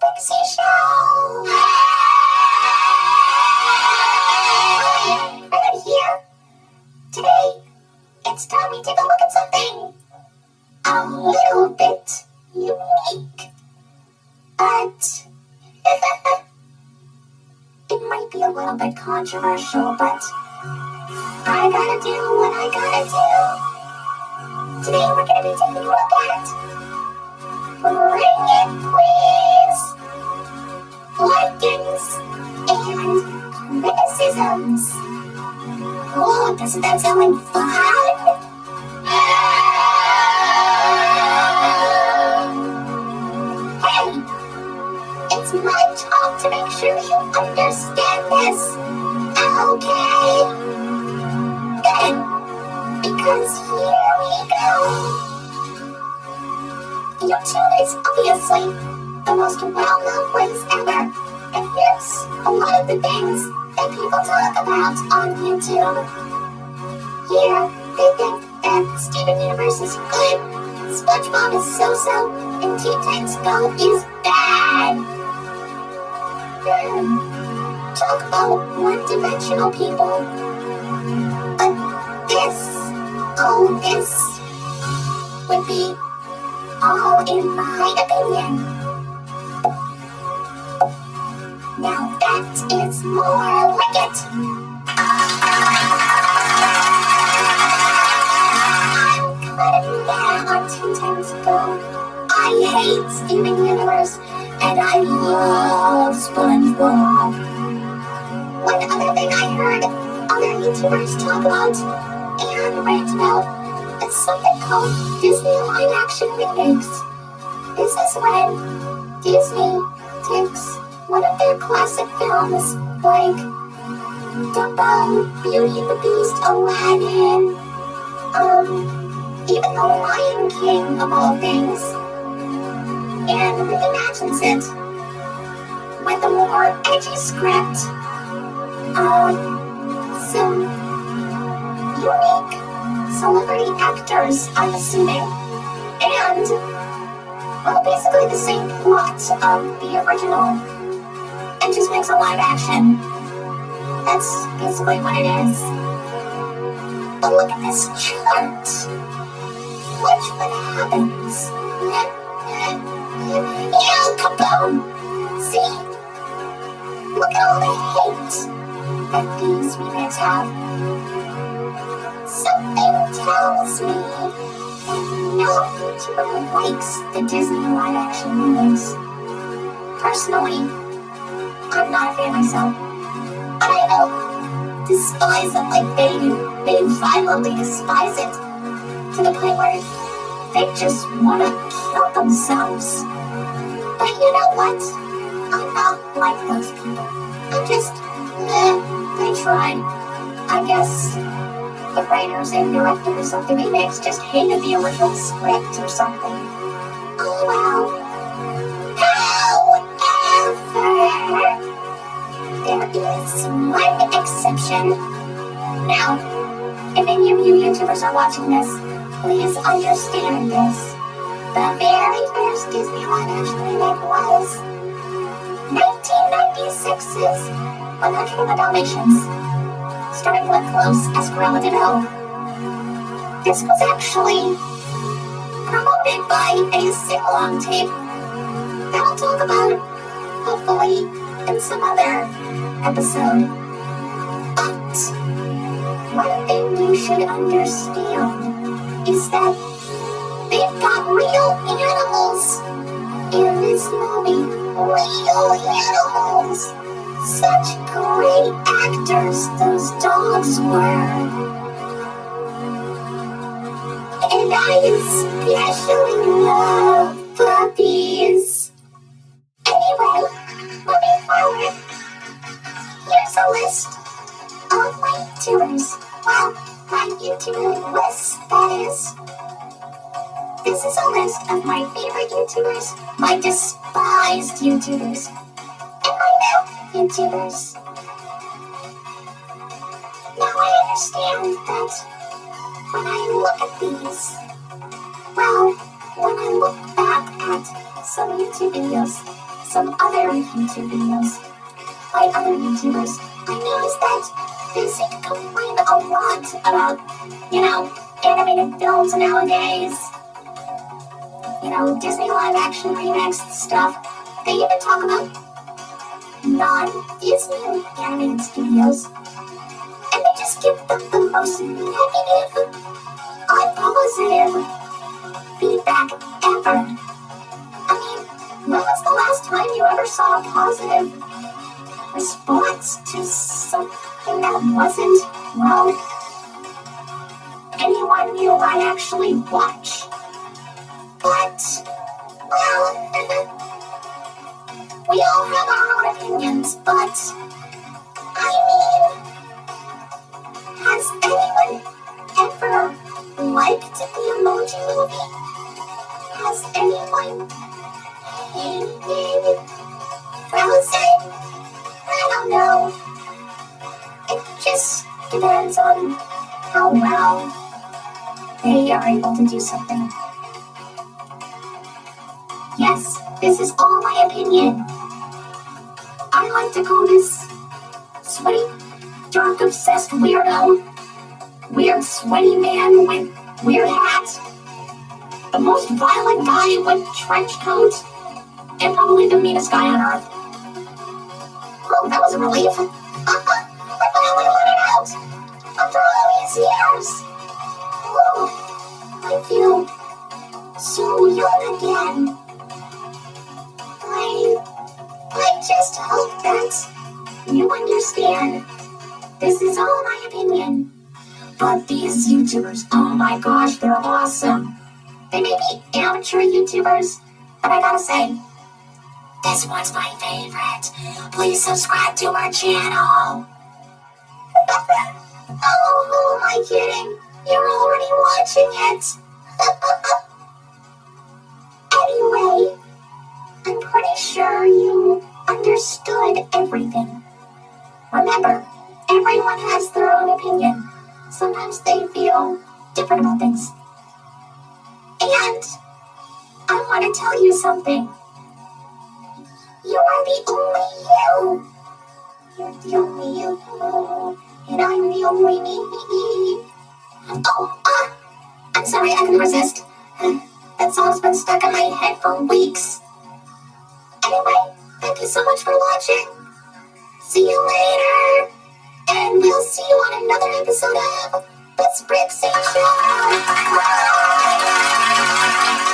Sprixie Show! Right here. Today, it's time we take a look at something a little bit unique. But it might be a little bit controversial, but I gotta do what I gotta do. Today we're gonna be taking a look at Bring It Please, likings, and criticisms. Oh, doesn't that sound like fun? Hey, it's my job to make sure you understand this. Okay? Good. Because here we go. YouTube is obviously the most well-known place ever. And here's a lot of the things that people talk about on YouTube. Here, they think that Steven Universe is good, SpongeBob is so-so, and T-Tanks Go is bad. Talk about one-dimensional people. But this would be all in my opinion. Now that is more like it. I'm cutting down on T-Tanks Go. I hate Steven Universe, and I love SpongeBob. One other thing I heard other YouTubers talk about and rant about is something called Disney live-action remakes. This is when Disney takes one of their classic films, like Dumbo, Beauty and the Beast, Aladdin, even The Lion King of all things, and reimagines it with a more edgy script, some unique celebrity actors, I'm assuming, and, well, basically the same plot of the original, and just makes a live action. That's basically what it is. But look at this chart. Watch what happens. Yeah, kaboom! See? Look at all the hate that these remakes have. Something tells me that no YouTuber likes the Disney live-action remakes. Personally, I'm not a fan myself, but I don't despise it like they do. They violently despise it to the point where they just want to kill themselves. But you know what? I'm not like those people. I'm just, they tried. I guess the writers and directors of the remakes just hated the original script or something. Oh well. However, there is one exception. Now, if any of you YouTubers are watching this, please understand this. The very first Disney live-action remake was 1996's 101 Dalmatians, starring Glenn Close as Cruella de Vil. This was actually promoted by a sing-along tape that I'll talk about, hopefully, in some other episode. But one thing you should understand is that they've got real animals in this movie. Real animals. Such great actors those dogs were. And I especially love puppies. Anyway, moving forward, here's a list of my YouTubers. Well, my YouTube list, that is. This is a list of my favorite YouTubers, my despised YouTubers, and my new YouTubers. Now I understand that when I look at these, well, when I look back at some YouTube videos, some other YouTube videos by other YouTubers, I noticed that they seem to complain a lot about, animated films nowadays. Disney live action remakes stuff. They even talk about non-Disney animated studios. And they just give them the most negative, unpositive feedback ever. I mean, when was the last time you ever saw a positive response to something that wasn't, anyone you might actually watch? But, we all have our own opinions, but, has anyone ever liked the Emoji Movie? Has anyone hated Frozen? I don't know. It just depends on how well they are able to do something. Yes, this is all my opinion. I like to call this sweaty, dark, obsessed weirdo. Weird, sweaty man with weird hat. The most violent guy with trench coat. And probably the meanest guy on earth. Oh, that was a relief. I finally let it out. After all these years. Oh, I feel so young again. I just hope that you understand. This is all my opinion. But these YouTubers, oh my gosh, they're awesome. They may be amateur YouTubers, but I gotta say, this one's my favorite. Please subscribe to our channel. Oh, who am I kidding? You're already watching it. Anyway, I'm pretty sure you understood everything. Remember, everyone has their own opinion. Sometimes they feel different about things. And I want to tell you something. You are the only you. You're the only you. And I'm the only me. Oh, I'm sorry, I couldn't resist. That song's been stuck in my head for weeks. Anyway, thank you so much for watching. See you later. And we'll see you on another episode of the Sprixie Show. Bye.